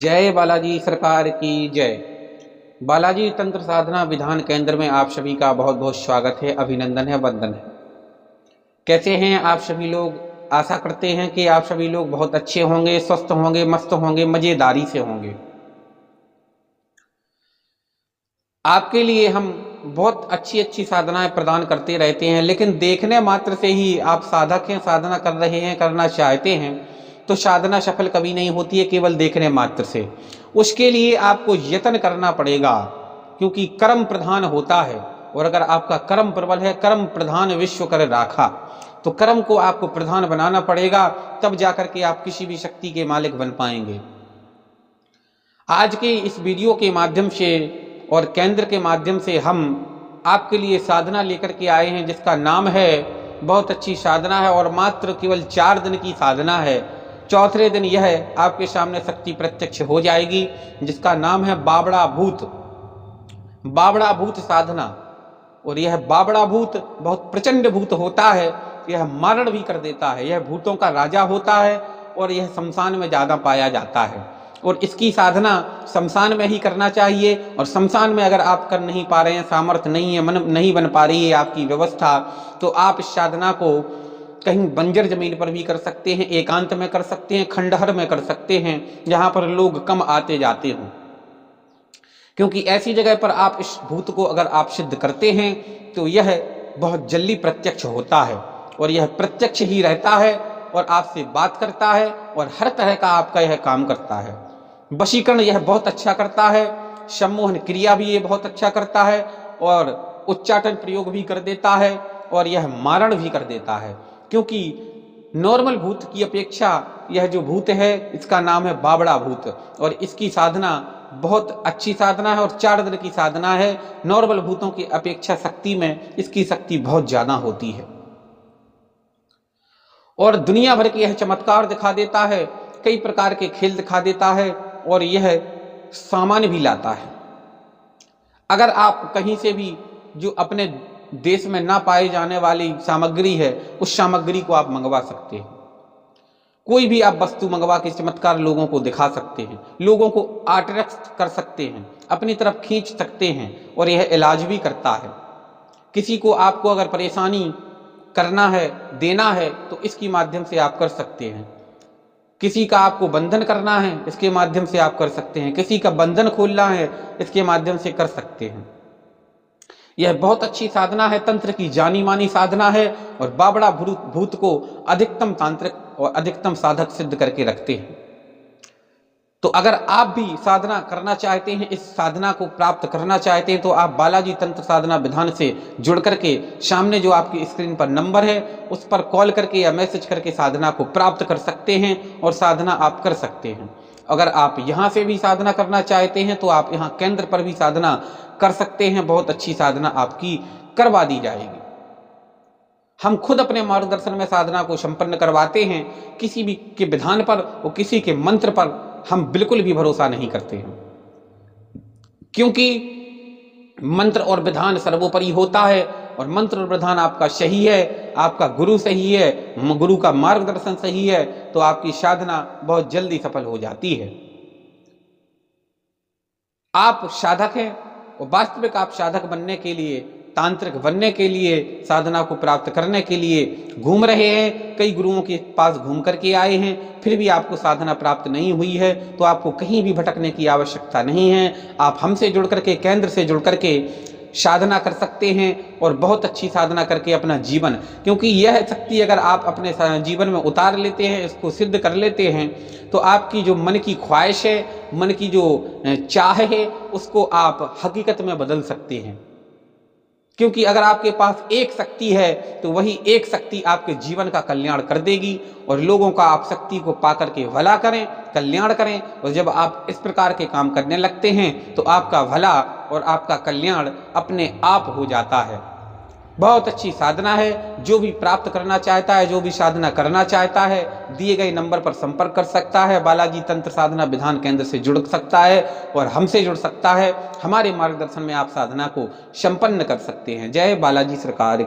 जय बालाजी सरकार की जय। बालाजी तंत्र साधना विधान केंद्र में आप सभी का बहुत बहुत स्वागत है, अभिनंदन है, वंदन है। कैसे हैं आप सभी लोग? आशा करते हैं कि आप सभी लोग बहुत अच्छे होंगे, स्वस्थ होंगे, मस्त होंगे, मजेदारी से होंगे। आपके लिए हम बहुत अच्छी अच्छी साधनाएं प्रदान करते रहते हैं, लेकिन देखने मात्र से ही आप साधक हैं, साधना कर रहे हैं, करना चाहते हैं, तो साधना सफल कभी नहीं होती है केवल देखने मात्र से। उसके लिए आपको यत्न करना पड़ेगा, क्योंकि कर्म प्रधान होता है। और अगर आपका कर्म प्रबल है, कर्म प्रधान विश्व कर राखा, तो कर्म को आपको प्रधान बनाना पड़ेगा, तब जाकर के आप किसी भी शक्ति के मालिक बन पाएंगे। आज के इस वीडियो के माध्यम से और केंद्र के माध्यम से हम आपके लिए साधना लेकर के आए हैं, जिसका नाम है, बहुत अच्छी साधना है और मात्र केवल 4 दिन की साधना है। चौथे दिन यह आपके सामने शक्ति प्रत्यक्ष हो जाएगी, जिसका नाम है बाबड़ा भूत। बाबड़ा भूत साधना। और यह बाबड़ा भूत बहुत प्रचंड भूत होता है, यह मारण भी कर देता है, यह भूतों का राजा होता है और यह शमशान में ज्यादा पाया जाता है। और इसकी साधना शमशान में ही करना चाहिए। और शमशान में अगर आप कर नहीं पा रहे हैं, सामर्थ्य नहीं है, मन नहीं बन पा रही है आपकी व्यवस्था, तो आप इस साधना को कहीं बंजर जमीन पर भी कर सकते हैं, एकांत में कर सकते हैं, खंडहर में कर सकते हैं, जहां पर लोग कम आते जाते हों। क्योंकि ऐसी जगह पर आप इस भूत को अगर आप सिद्ध करते हैं, तो यह बहुत जल्दी प्रत्यक्ष होता है और यह प्रत्यक्ष ही रहता है और आपसे बात करता है और हर तरह का आपका यह काम करता है। वशीकरण यह बहुत अच्छा करता है, सम्मोहन क्रिया भी ये बहुत अच्छा करता है और उच्चाटन प्रयोग भी कर देता है और यह मारण भी कर देता है। क्योंकि नॉर्मल भूत की अपेक्षा यह जो भूत है, इसका नाम है बाबड़ा भूत, और इसकी साधना बहुत अच्छी साधना है और 4 दिन की साधना है। नॉर्मल भूतों की अपेक्षा शक्ति में इसकी शक्ति बहुत ज्यादा होती है और दुनिया भर के यह चमत्कार दिखा देता है, कई प्रकार के खेल दिखा देता है और यह सामान भी लाता है। अगर आप कहीं से भी जो अपने देश में ना पाए जाने वाली सामग्री है, उस सामग्री को आप मंगवा सकते हैं। कोई भी आप वस्तु मंगवा के चमत्कार लोगों को दिखा सकते हैं, लोगों को अट्रैक्ट कर सकते हैं, अपनी तरफ खींच सकते हैं और यह इलाज भी करता है। किसी को आपको अगर परेशानी करना है, देना है, तो इसके माध्यम से आप कर सकते हैं। किसी का आपको बंधन करना है, इसके माध्यम से आप कर सकते हैं। किसी का बंधन खोलना है, इसके माध्यम से कर सकते हैं। यह बहुत अच्छी साधना है, तंत्र की जानी मानी साधना है और बाबड़ा भूत को अधिकतम तांत्रिक और अधिकतम साधक सिद्ध करके रखते हैं। तो अगर आप भी साधना करना चाहते हैं, इस साधना को प्राप्त करना चाहते हैं, तो आप बालाजी तंत्र साधना विधान से जुड़ करके सामने जो आपकी स्क्रीन पर नंबर है, उस पर कॉल करके या मैसेज करके साधना को प्राप्त कर सकते हैं और साधना आप कर सकते हैं। अगर आप यहाँ से भी साधना करना चाहते हैं, तो आप यहाँ केंद्र पर भी साधना कर सकते हैं। बहुत अच्छी साधना आपकी करवा दी जाएगी। हम खुद अपने मार्गदर्शन में साधना को संपन्न करवाते हैं। किसी भी के विधान पर और किसी के मंत्र पर हम बिल्कुल भी भरोसा नहीं करते हैं, क्योंकि मंत्र और विधान सर्वोपरि होता है और मंत्र और विधान आपका सही है, आपका गुरु सही है, गुरु का मार्गदर्शन सही है, तो आपकी साधना बहुत जल्दी सफल हो जाती है। आप साधक हैं और वास्तविक आप साधक बनने के लिए, तांत्रिक बनने के लिए, साधना को प्राप्त करने के लिए घूम रहे हैं, कई गुरुओं के पास घूम करके आए हैं, फिर भी आपको साधना प्राप्त नहीं हुई है, तो आपको कहीं भी भटकने की आवश्यकता नहीं है। आप हमसे जुड़ करके, केंद्र से जुड़ करके साधना कर सकते हैं और बहुत अच्छी साधना करके अपना जीवन, क्योंकि यह शक्ति अगर आप अपने जीवन में उतार लेते हैं, इसको सिद्ध कर लेते हैं, तो आपकी जो मन की ख्वाहिश है, मन की जो चाह है, उसको आप हकीकत में बदल सकते हैं। क्योंकि अगर आपके पास एक शक्ति है, तो वही एक शक्ति आपके जीवन का कल्याण कर देगी और लोगों का आप शक्ति को पाकर के भला करें, कल्याण करें। और जब आप इस प्रकार के काम करने लगते हैं, तो आपका भला और आपका कल्याण अपने आप हो जाता है। बहुत अच्छी साधना है। जो भी प्राप्त करना चाहता है, जो भी साधना करना चाहता है, दिए गए नंबर पर संपर्क कर सकता है। बालाजी तंत्र साधना विधान केंद्र से जुड़ सकता है और हमसे जुड़ सकता है। हमारे मार्गदर्शन में आप साधना को संपन्न कर सकते हैं। जय बालाजी सरकार की।